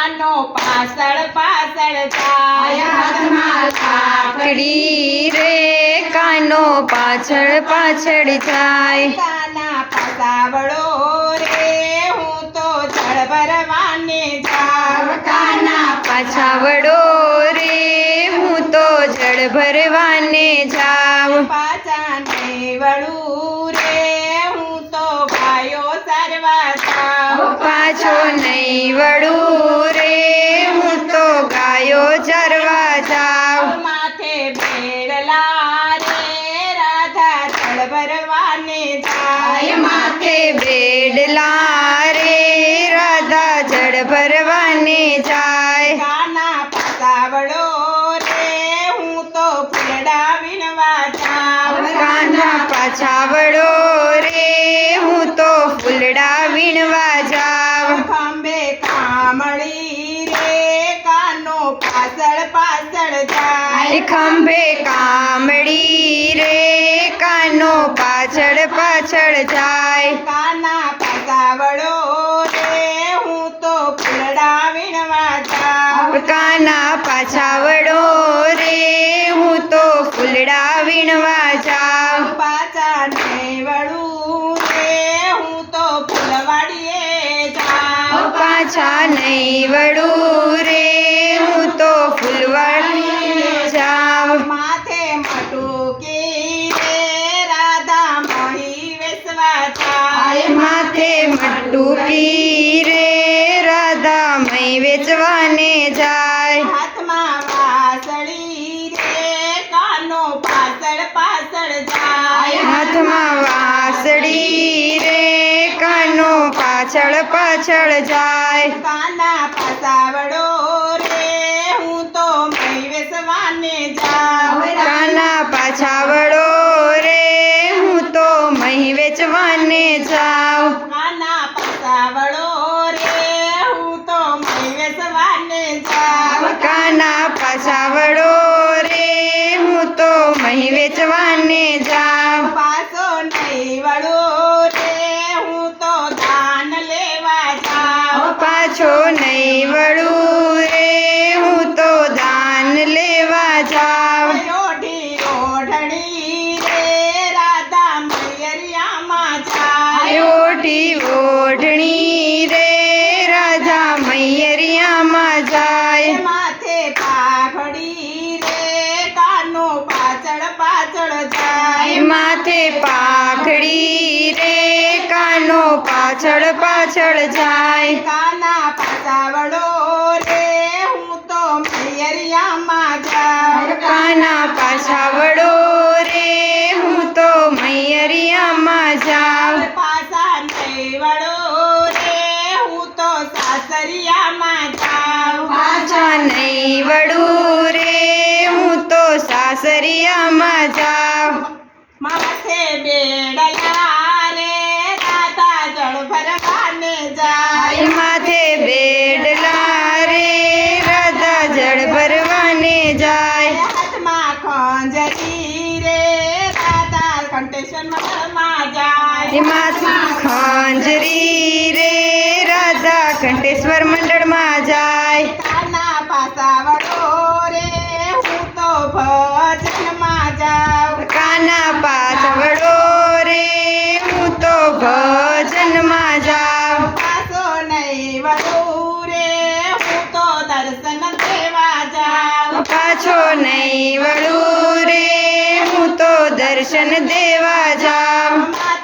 કાનો પાછળ પાછળ જાય હાથમાં લાકડી રે કાનો પાછળ પાછળ જાય કાના પાસાવડો રે હું તો જળ ભરવાને જાવ કાના પાછા વળો રે હું તો જળ ભરવાને જાઉં પાછા નહીં વળું રે હું તો ગાયો સરવા જાવ પાછો નહીં વળું રે હું તો ગાયો ચરવા જાઉં માથે બેડલા રે રાધા જળ ભરવાને જાય માથે બેડલા રે રાધા જળ ભરવાને જાય કાના પાસાવડો રે હું તો ફૂલડા વીણવા જાવ કાના પાછા વળો રે હું તો ફૂલડા વીણવા જાઉં ખંભે કામળી રે કાનો પાછળ પાછળ જાય ખંભે કામડી રે કાનો પાછળ પાછળ જાય કાના પાસાવડો રે હું તો ફૂલડા વીણવા જાવ કાના પાછા વળો રે હું તો ફૂલડા વીણવા જાઉં પાછા નહીં વળું રે હું તો ફૂલવાડીએ જાવ પાછા નહીં વળું રે હું તો ફૂલવાડી જાઉં માથે મટુકી રે રાધા મહી વેસવા જાય માથે મટુકી રે રાધા મય વેચવાને જાય હાથમાં વાસળી રે કાનો પાછળ પાછળ જાય હાથમાં વાસળી રે કાનો પાછળ પાછળ જાય કાના પાસાવડો રે હું તો મહી વેસવાને જાવ કાના પાછા વળો રે હું તો મહી વેચવાને જાઉં કાના પાસાવડો રે હું તો મહી વેસવાને જાવ કાના પાછા વળો રે હું તો મહી વેચવાને જાઉં પાછો નહીં વળો રે હું તો દાન લેવા જાવ પાછો નહીં વળું રે હું તો દાન લેવા જાઉં ઓઢી ઓઢણી રે રાધા મૈયરિયામાં જાય ઓઢી ઓઢણી રે રાજા મૈયરિયામાં જાય માથે પાઘડી રે કાનો પાછળ પાછળ જાય માથે પાઘડી રે કાનો પાછળ પાછળ જાય કાના પાસાવડો રે હું તો મૈયરિયામાં જાવ કાના પાછા વળો રે હું તો મૈયરિયામાં જાઉં પાછા નહીં વળો રે હું તો સાસરિયામાં જાવ પાછા નહીં વળું રે હું તો સાસરિયામાં જાઉં માથે બેડલા રે રાધા જળ ભરવાને જાય માથે બેડલા રે રાધા જળ ભરવાને જાય હાથમાં ખંજરી રે રાધા કંઠેશ્વર મંદિરમાં જાય માથમાં ખંજરી રે રાધા કંઠેશ્વર મંડળમાં જાય કાના પાસાવડો રે હું તો ભજનમાં જાવ કાના પાછા વળો રે હું તો ભજનમાં જાઉં પાછો નહીં વળું રે હું તો દર્શન દેવા જાવ પાછો નહીં વળું રે હું તો દર્શન દેવા જાઉં માથે